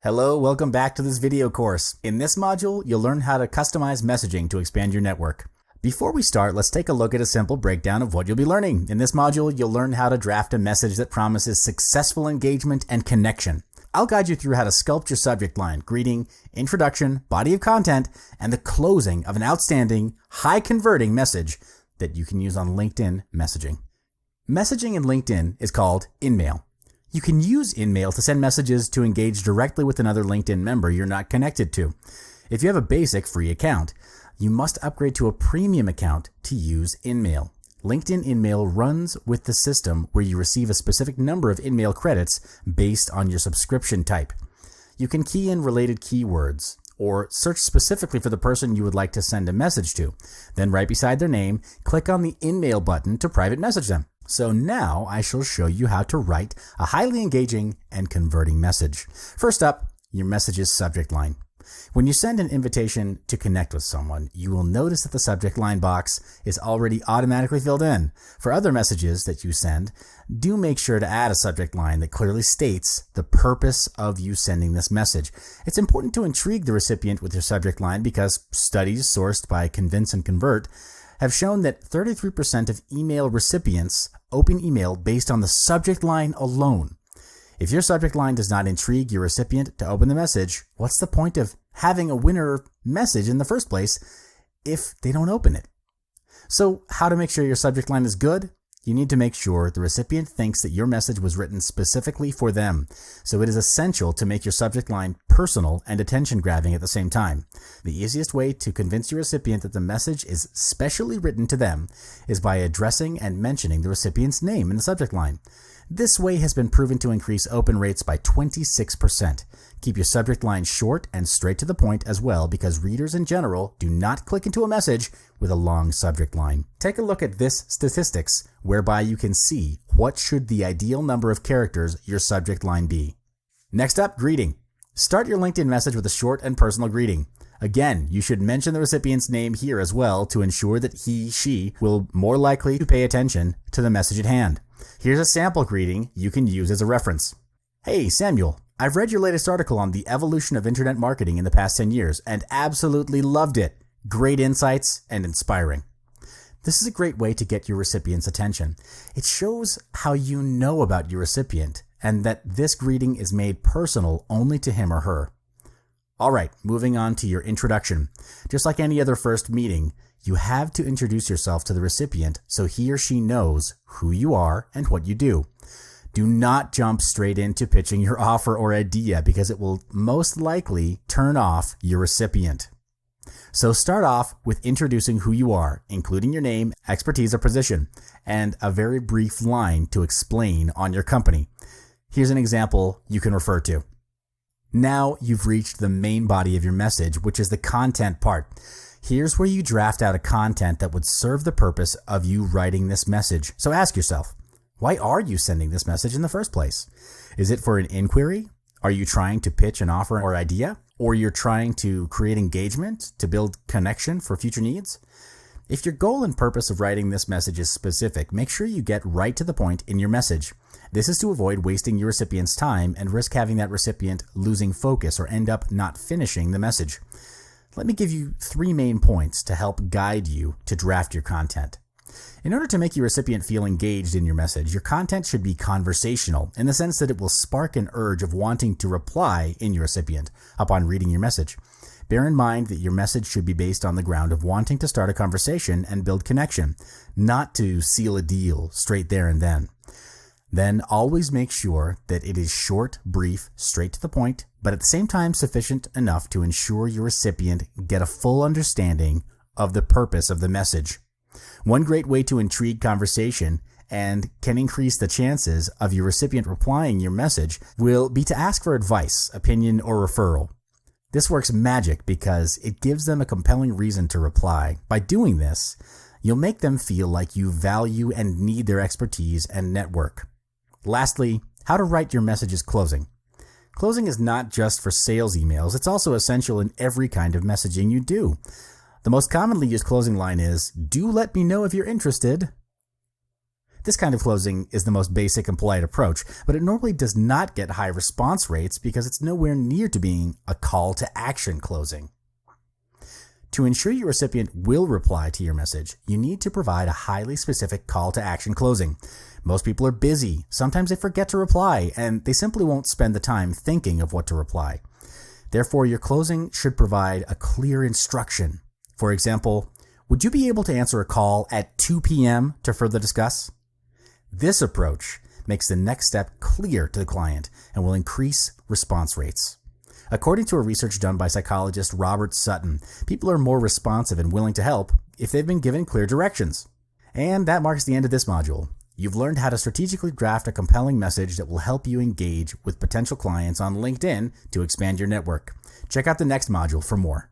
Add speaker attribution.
Speaker 1: Hello, welcome back to this video course. In this module, you'll learn how to customize messaging to expand your network. Before we start, let's take a look at a simple breakdown of what you'll be learning. In this module, you'll learn how to draft a message that promises successful engagement and connection. I'll guide you through how to sculpt your subject line, greeting, introduction, body of content, and the closing of an outstanding, high-converting message that you can use on LinkedIn messaging. Messaging in LinkedIn is called InMail. You can use InMail to send messages to engage directly with another LinkedIn member you're not connected to. If you have a basic free account, you must upgrade to a premium account to use InMail. LinkedIn InMail runs with the system where you receive a specific number of InMail credits based on your subscription type. You can key in related keywords or search specifically for the person you would like to send a message to. Then right beside their name, click on the InMail button to private message them. So now I shall show you how to write a highly engaging and converting message. First up, your message's subject line. When you send an invitation to connect with someone, you will notice that the subject line box is already automatically filled in. For other messages that you send, do make sure to add a subject line that clearly states the purpose of you sending this message. It's important to intrigue the recipient with your subject line because studies sourced by Convince and Convert have shown that 33% of email recipients open email based on the subject line alone. If your subject line does not intrigue your recipient to open the message, what's the point of having a winner message in the first place if they don't open it? So how to make sure your subject line is good? You need to make sure the recipient thinks that your message was written specifically for them. So it is essential to make your subject line personal and attention-grabbing at the same time. The easiest way to convince your recipient that the message is specially written to them is by addressing and mentioning the recipient's name in the subject line. This way has been proven to increase open rates by 26%. Keep your subject line short and straight to the point as well, because readers in general do not click into a message with a long subject line. Take a look at this statistics, whereby you can see what should the ideal number of characters your subject line be. Next up, greeting. Start your LinkedIn message with a short and personal greeting. Again, you should mention the recipient's name here as well to ensure that she will more likely to pay attention to the message at hand. Here's a sample greeting you can use as a reference. Hey, Samuel, I've read your latest article on the evolution of internet marketing in the past 10 years and absolutely loved it. Great insights and inspiring. This is a great way to get your recipient's attention. It shows how you know about your recipient and that this greeting is made personal only to him or her. All right, moving on to your introduction. Just like any other first meeting, you have to introduce yourself to the recipient so he or she knows who you are and what you do. Do not jump straight into pitching your offer or idea because it will most likely turn off your recipient. So start off with introducing who you are, including your name, expertise, or position, and a very brief line to explain on your company. Here's an example you can refer to. Now you've reached the main body of your message, which is the content part. Here's where you draft out a content that would serve the purpose of you writing this message. So ask yourself, why are you sending this message in the first place? Is it for an inquiry? Are you trying to pitch an offer or idea? Or you're trying to create engagement to build connection for future needs? If your goal and purpose of writing this message is specific, make sure you get right to the point in your message. This is to avoid wasting your recipient's time and risk having that recipient losing focus or end up not finishing the message. Let me give you 3 main points to help guide you to draft your content. In order to make your recipient feel engaged in your message, your content should be conversational in the sense that it will spark an urge of wanting to reply in your recipient upon reading your message. Bear in mind that your message should be based on the ground of wanting to start a conversation and build connection, not to seal a deal straight there and then. Then always make sure that it is short, brief, straight to the point, but at the same time sufficient enough to ensure your recipient get a full understanding of the purpose of the message. One great way to intrigue conversation and can increase the chances of your recipient replying your message will be to ask for advice, opinion, or referral. This works magic because it gives them a compelling reason to reply. By doing this, you'll make them feel like you value and need their expertise and network. Lastly, how to write your message's closing. Closing is not just for sales emails, it's also essential in every kind of messaging you do. The most commonly used closing line is, "Do let me know if you're interested." This kind of closing is the most basic and polite approach, but it normally does not get high response rates because it's nowhere near to being a call to action closing. To ensure your recipient will reply to your message, you need to provide a highly specific call to action closing. Most people are busy, sometimes they forget to reply, and they simply won't spend the time thinking of what to reply. Therefore, your closing should provide a clear instruction. For example, would you be able to answer a call at 2 p.m. to further discuss? This approach makes the next step clear to the client and will increase response rates. According to a research done by psychologist Robert Sutton, people are more responsive and willing to help if they've been given clear directions. And that marks the end of this module. You've learned how to strategically draft a compelling message that will help you engage with potential clients on LinkedIn to expand your network. Check out the next module for more.